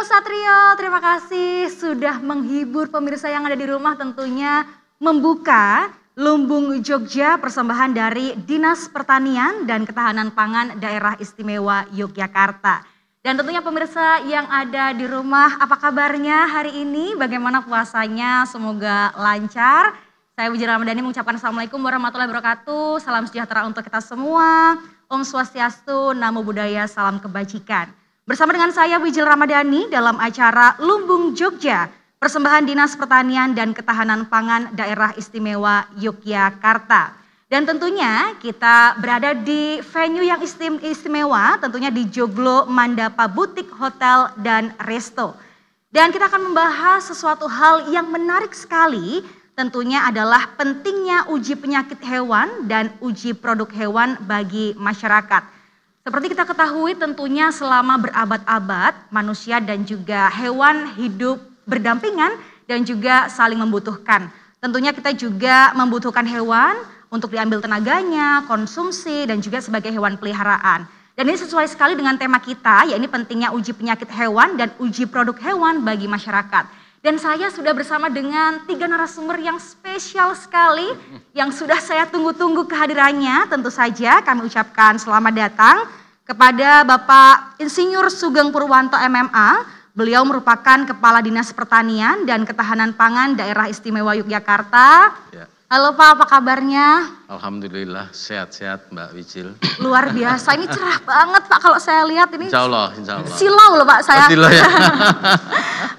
Satrio, terima kasih sudah menghibur pemirsa yang ada di rumah, tentunya membuka Lumbung Jogja persembahan dari Dinas Pertanian dan Ketahanan Pangan Daerah Istimewa Yogyakarta. Dan tentunya pemirsa yang ada di rumah, apa kabarnya hari ini? Bagaimana puasanya? Semoga lancar. Saya Wijil Ramadhani mengucapkan Assalamualaikum warahmatullahi wabarakatuh. Salam sejahtera untuk kita semua. Om Swastiastu, Namo Buddhaya, salam kebajikan. Bersama dengan saya Wijil Ramadhani dalam acara Lumbung Jogja, persembahan Dinas Pertanian dan Ketahanan Pangan Daerah Istimewa Yogyakarta. Dan tentunya kita berada di venue yang istimewa, tentunya di Joglo Mandapa Butik Hotel dan Resto. Dan kita akan membahas sesuatu hal yang menarik sekali, tentunya adalah pentingnya uji penyakit hewan dan uji produk hewan bagi masyarakat. Seperti kita ketahui tentunya selama berabad-abad manusia dan juga hewan hidup berdampingan dan juga saling membutuhkan. Tentunya kita juga membutuhkan hewan untuk diambil tenaganya, konsumsi, dan juga sebagai hewan peliharaan. Dan ini sesuai sekali dengan tema kita, yakni pentingnya uji penyakit hewan dan uji produk hewan bagi masyarakat. Dan saya sudah bersama dengan 3 narasumber yang spesial sekali, yang sudah saya tunggu-tunggu kehadirannya. Tentu saja kami ucapkan selamat datang kepada Bapak Insinyur Sugeng Purwanto MMA. Beliau merupakan Kepala Dinas Pertanian dan Ketahanan Pangan Daerah Istimewa Yogyakarta. Ya. Halo Pak, apa kabarnya? Alhamdulillah, sehat-sehat Mbak Wijil. Luar biasa, ini cerah banget Pak kalau saya lihat ini. Insya Allah. Silau loh Pak saya. Silau ya.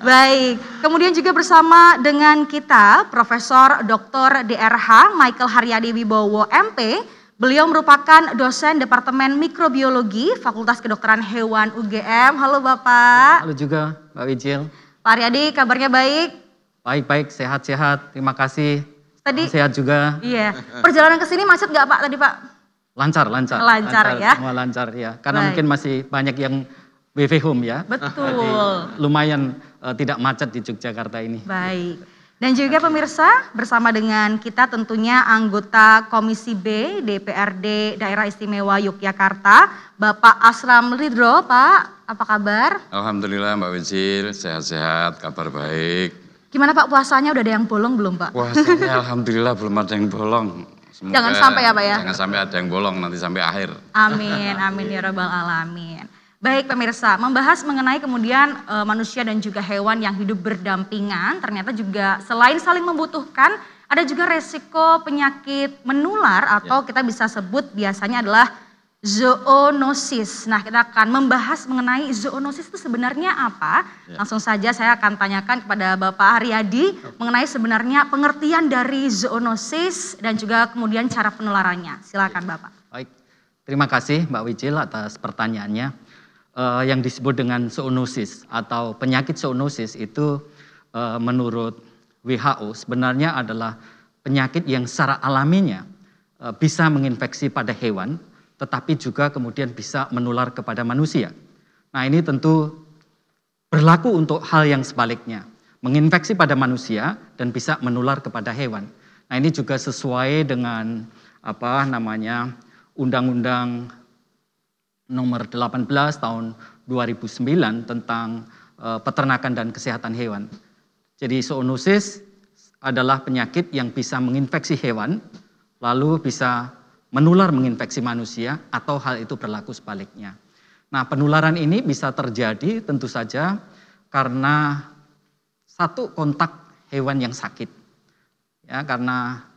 Baik, kemudian juga bersama dengan kita Profesor Dr. DRH Michael Haryadi Wibowo MP. Beliau merupakan dosen Departemen Mikrobiologi Fakultas Kedokteran Hewan UGM. Halo Bapak. Halo juga Mbak Wijil. Pak Haryadi, kabarnya baik? Baik, sehat-sehat. Terima kasih. Tadi sehat juga. Iya. Perjalanan ke sini macet nggak Pak tadi Pak? Lancar ya. Semua lancar ya. Karena mungkin masih banyak yang WV home ya. Betul. Jadi, lumayan tidak macet di Yogyakarta ini. Baik. Dan juga pemirsa bersama dengan kita tentunya anggota Komisi B DPRD Daerah Istimewa Yogyakarta, Bapak Asram Ridro. Pak, apa kabar? Alhamdulillah Mbak Wijil, sehat-sehat, kabar baik. Gimana Pak, puasanya udah ada yang bolong belum Pak? Puasanya alhamdulillah belum ada yang bolong. Semoga jangan sampai ya Pak ya? Jangan sampai ada yang bolong nanti sampai akhir. Amin ya rabbal alamin. Baik pemirsa, membahas mengenai kemudian manusia dan juga hewan yang hidup berdampingan, ternyata juga selain saling membutuhkan, ada juga resiko penyakit menular atau kita bisa sebut biasanya adalah zoonosis. Nah, kita akan membahas mengenai zoonosis itu sebenarnya apa. Langsung saja saya akan tanyakan kepada Bapak Haryadi mengenai sebenarnya pengertian dari zoonosis dan juga kemudian cara penularannya. Silakan Bapak. Baik, terima kasih Mbak Wijil atas pertanyaannya. Yang disebut dengan zoonosis atau penyakit zoonosis itu menurut WHO sebenarnya adalah penyakit yang secara alaminya bisa menginfeksi pada hewan, tetapi juga kemudian bisa menular kepada manusia. Nah ini tentu berlaku untuk hal yang sebaliknya, menginfeksi pada manusia dan bisa menular kepada hewan. Nah ini juga sesuai dengan Undang-Undang Nomor 18 tahun 2009 tentang peternakan dan kesehatan hewan. Jadi zoonosis adalah penyakit yang bisa menginfeksi hewan, lalu bisa menular menginfeksi manusia atau hal itu berlaku sebaliknya. Nah, penularan ini bisa terjadi tentu saja karena satu kontak hewan yang sakit. Ya, karena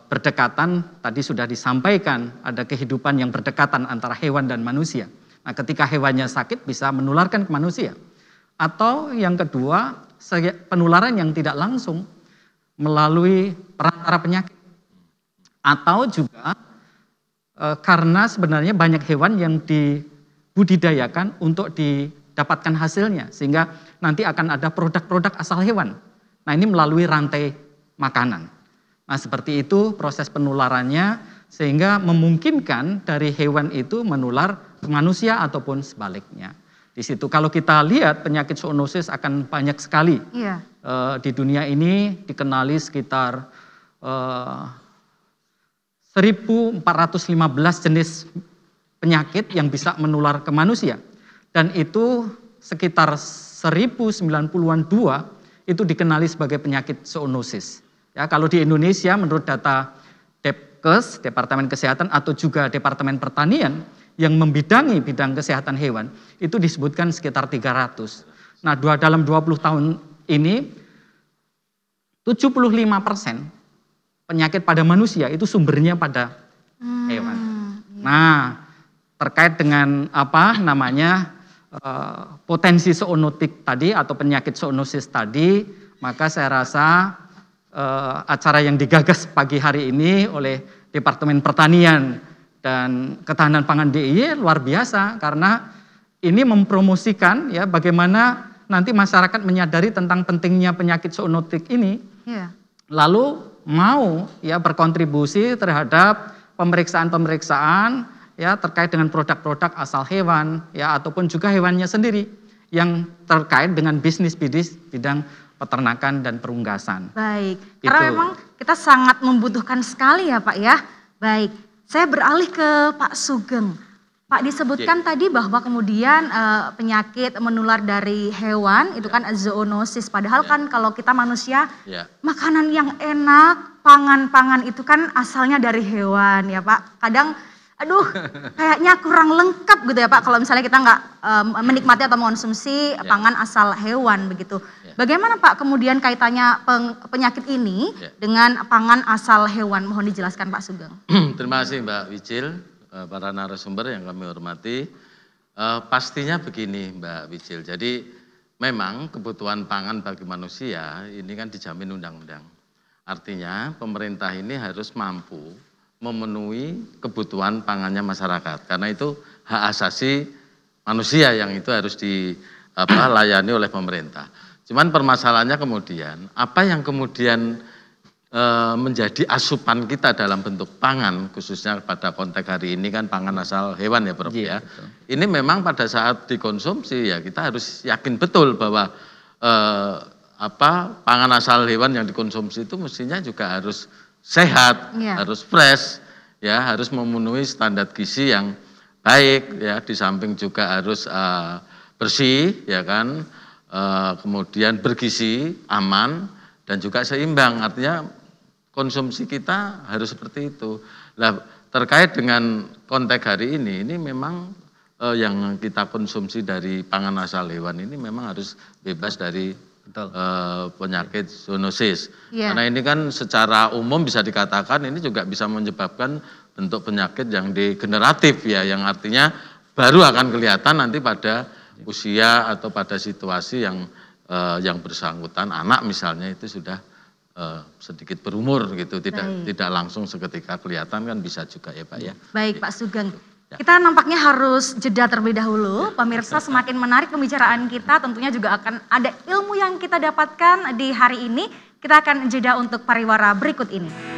berdekatan tadi sudah disampaikan ada kehidupan yang berdekatan antara hewan dan manusia. Nah, ketika hewannya sakit bisa menularkan ke manusia. Atau yang kedua, penularan yang tidak langsung melalui perantara penyakit. Atau juga karena sebenarnya banyak hewan yang dibudidayakan untuk didapatkan hasilnya, sehingga nanti akan ada produk-produk asal hewan. Nah ini melalui rantai makanan. Nah seperti itu proses penularannya, sehingga memungkinkan dari hewan itu menular ke manusia ataupun sebaliknya. Di situ kalau kita lihat penyakit zoonosis akan banyak sekali. Iya. Di dunia ini dikenali sekitar 1.415 jenis penyakit yang bisa menular ke manusia. Dan itu sekitar 1.090-an itu dikenali sebagai penyakit zoonosis. Ya, kalau di Indonesia menurut data Depkes, Departemen Kesehatan atau juga Departemen Pertanian yang membidangi bidang kesehatan hewan, itu disebutkan sekitar 300. Nah, dalam 20 tahun ini 75% penyakit pada manusia itu sumbernya pada hewan. Nah, terkait dengan potensi zoonotik tadi atau penyakit zoonosis tadi, maka saya rasa acara yang digagas pagi hari ini oleh Departemen Pertanian dan Ketahanan Pangan DIY luar biasa, karena ini mempromosikan ya bagaimana nanti masyarakat menyadari tentang pentingnya penyakit zoonotik ini, lalu mau ya berkontribusi terhadap pemeriksaan-pemeriksaan ya terkait dengan produk-produk asal hewan ya ataupun juga hewannya sendiri yang terkait dengan bisnis bidang peternakan dan perunggasan. Baik, karena memang kita sangat membutuhkan sekali ya Pak ya. Baik, saya beralih ke Pak Sugeng. Pak, disebutkan tadi bahwa kemudian penyakit menular dari hewan itu kan zoonosis. Padahal kan kalau kita manusia makanan yang enak, pangan-pangan itu kan asalnya dari hewan ya Pak. Kadang kayaknya kurang lengkap gitu ya Pak kalau misalnya kita nggak menikmati atau mengonsumsi pangan asal hewan begitu. Bagaimana Pak kemudian kaitannya penyakit ini dengan pangan asal hewan? Mohon dijelaskan Pak Sugeng. Terima kasih Mbak Wijil, para narasumber yang kami hormati. Pastinya begini Mbak Wijil, jadi memang kebutuhan pangan bagi manusia ini kan dijamin undang-undang. Artinya pemerintah ini harus mampu memenuhi kebutuhan pangannya masyarakat, karena itu hak asasi manusia yang itu harus dilayani oleh pemerintah. Cuman permasalahannya kemudian apa yang kemudian menjadi asupan kita dalam bentuk pangan, khususnya pada konteks hari ini kan pangan asal hewan ya Prof ya. Ini memang pada saat dikonsumsi ya kita harus yakin betul bahwa pangan asal hewan yang dikonsumsi itu mestinya juga harus sehat, harus fresh, ya harus memenuhi standar gizi yang baik, ya di samping juga harus bersih, ya kan, kemudian bergizi, aman, dan juga seimbang. Artinya konsumsi kita harus seperti itu. Nah, terkait dengan konteks hari ini memang yang kita konsumsi dari pangan asal hewan ini memang harus bebas dari penyakit zoonosis. Karena ini kan secara umum bisa dikatakan ini juga bisa menyebabkan bentuk penyakit yang degeneratif ya, yang artinya baru akan kelihatan nanti pada usia atau pada situasi yang bersangkutan, anak misalnya itu sudah sedikit berumur gitu, tidak langsung seketika kelihatan, kan bisa juga ya Pak ya. Baik Pak Sugeng. Kita nampaknya harus jeda terlebih dahulu. Pemirsa, semakin menarik pembicaraan kita, tentunya juga akan ada ilmu yang kita dapatkan di hari ini. Kita akan jeda untuk pariwara berikut ini.